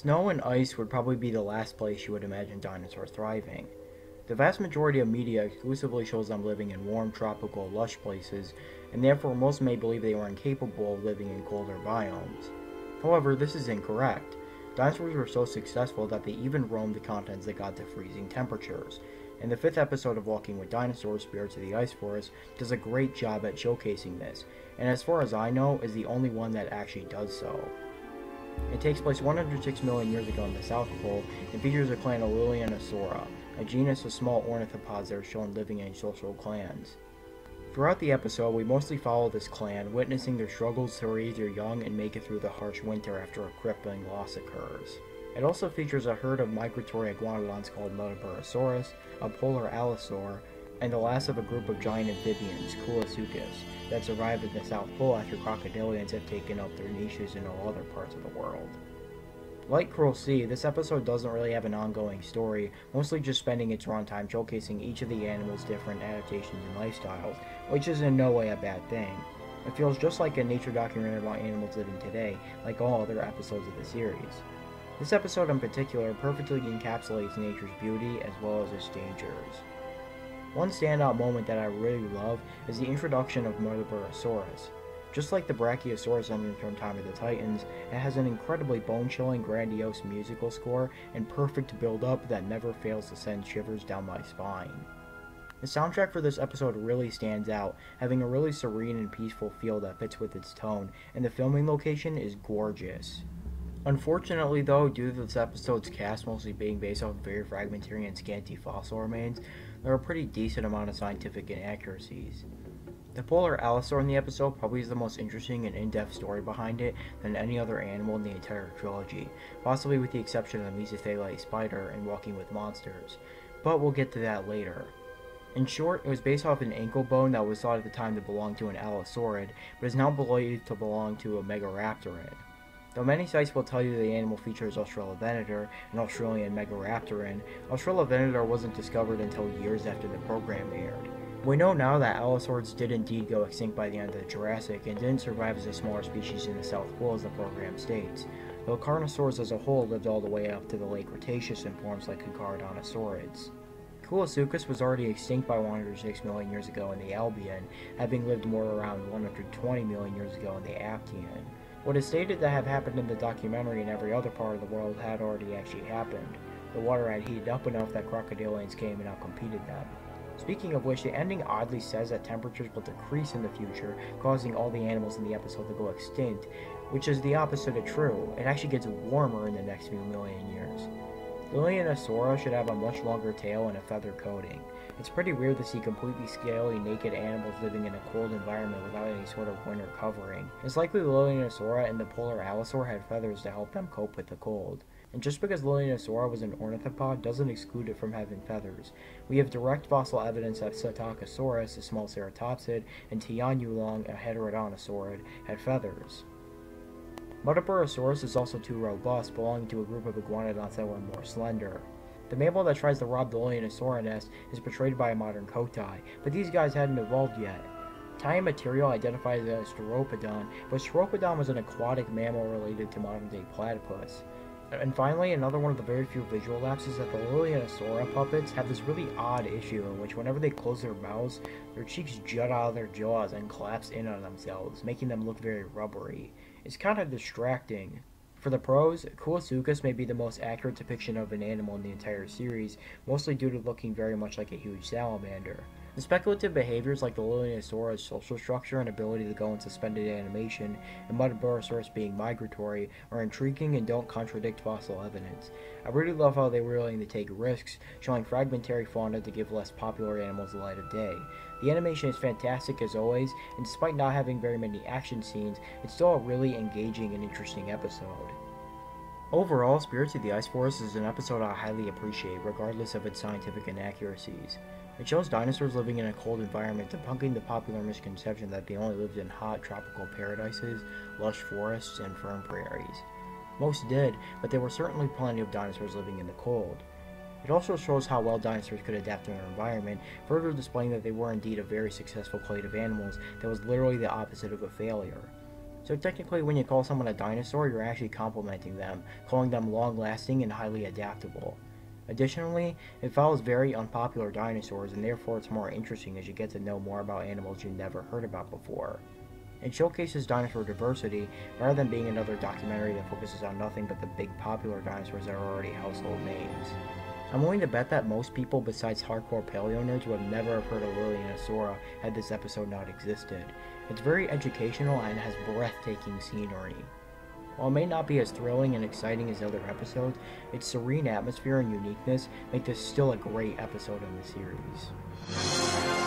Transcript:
Snow and ice would probably be the last place you would imagine dinosaurs thriving. The vast majority of media exclusively shows them living in warm, tropical, lush places, and therefore most may believe they were incapable of living in colder biomes. However, this is incorrect. Dinosaurs were so successful that they even roamed the continents that got to freezing temperatures, and the fifth episode of Walking with Dinosaurs, Spirits of the Ice Forest, does a great job at showcasing this, and as far as I know, is the only one that actually does so. It takes place 106 million years ago in the South Pole and features the clan of Dinosaurs, a genus of small ornithopods that are shown living in social clans. Throughout the episode, we mostly follow this clan, witnessing their struggles to raise their young and make it through the harsh winter after a crippling loss occurs. It also features a herd of migratory iguanodons called Motoburosaurus, a polar allosaur, and the last of a group of giant amphibians, Koolasuchus, that survived in the South Pole after crocodilians have taken up their niches in all other parts of the world. Like Cruel Sea, this episode doesn't really have an ongoing story, mostly just spending its runtime showcasing each of the animals' different adaptations and lifestyles, which is in no way a bad thing. It feels just like a nature documentary about animals living today, like all other episodes of the series. This episode in particular perfectly encapsulates nature's beauty as well as its dangers. One standout moment that I really love is the introduction of Motoburosaurus. Just like the Brachiosaurus engine from Time of the Titans, it has an incredibly bone-chilling, grandiose musical score and perfect build-up that never fails to send shivers down my spine. The soundtrack for this episode really stands out, having a really serene and peaceful feel that fits with its tone, and the filming location is gorgeous. Unfortunately though, due to this episode's cast mostly being based off very fragmentary and scanty fossil remains, there are a pretty decent amount of scientific inaccuracies. The polar allosaur in the episode probably is the most interesting and in-depth story behind it than any other animal in the entire trilogy, possibly with the exception of the mesothelite spider and Walking with Monsters, but we'll get to that later. In short, it was based off an ankle bone that was thought at the time to belong to an allosaurid, but is now believed to belong to a megaraptorid. Though many sites will tell you the animal features Australopithecus, an Australian megaraptoran, Australopithecus wasn't discovered until years after the program aired. We know now that allosaurids did indeed go extinct by the end of the Jurassic and didn't survive as a smaller species in the South Pole as the program states, though Carnosaurs as a whole lived all the way up to the late Cretaceous in forms like Carcharodontosaurids. Koolasuchus was already extinct by 106 million years ago in the Albian, having lived more around 120 million years ago in the Aptian. What is stated to have happened in the documentary in every other part of the world had already actually happened. The water had heated up enough that crocodilians came and outcompeted them. Speaking of which, the ending oddly says that temperatures will decrease in the future, causing all the animals in the episode to go extinct, which is the opposite of true. It actually gets warmer in the next few million years. Dinosaurs should have a much longer tail and a feather coating. It's pretty weird to see completely scaly, naked animals living in a cold environment without any sort of winter covering. It's likely Dinosaurs and the polar allosaur had feathers to help them cope with the cold. And just because Dinosaurs was an ornithopod doesn't exclude it from having feathers. We have direct fossil evidence that Psittacosaurus, a small ceratopsid, and Tianyulong, a heterodontosaurid, had feathers. Motoburosaurus is also too robust, belonging to a group of iguanodonts that were more slender. The mammal that tries to rob the Dinosaur nest is portrayed by a modern Kotai, but these guys hadn't evolved yet. Tie material identifies it as Steropodon, but Steropodon was an aquatic mammal related to modern-day platypus. And finally, another one of the very few visual lapses is that the Dinosaur puppets have this really odd issue in which whenever they close their mouths, their cheeks jut out of their jaws and collapse in on themselves, making them look very rubbery. It's kind of distracting. For the pros, Koolasuchus may be the most accurate depiction of an animal in the entire series, mostly due to looking very much like a huge salamander. The speculative behaviors like the Dinosaur's social structure and ability to go in suspended animation, and Motoburosaurus being migratory, are intriguing and don't contradict fossil evidence. I really love how they were willing to take risks, showing fragmentary fauna to give less popular animals the light of day. The animation is fantastic as always, and despite not having very many action scenes, it's still a really engaging and interesting episode. Overall, Spirits of the Ice Forest is an episode I highly appreciate, regardless of its scientific inaccuracies. It shows dinosaurs living in a cold environment, debunking the popular misconception that they only lived in hot, tropical paradises, lush forests, and firm prairies. Most did, but there were certainly plenty of dinosaurs living in the cold. It also shows how well dinosaurs could adapt to their environment, further displaying that they were indeed a very successful clade of animals that was literally the opposite of a failure. So technically when you call someone a dinosaur, you're actually complimenting them, calling them long-lasting and highly adaptable. Additionally, it follows very unpopular dinosaurs, and therefore it's more interesting as you get to know more about animals you never heard about before. It showcases dinosaur diversity rather than being another documentary that focuses on nothing but the big popular dinosaurs that are already household names. I'm willing to bet that most people besides hardcore paleo nerds would never have heard of Lilianasaura had this episode not existed. It's very educational and has breathtaking scenery. While it may not be as thrilling and exciting as other episodes, its serene atmosphere and uniqueness make this still a great episode in the series.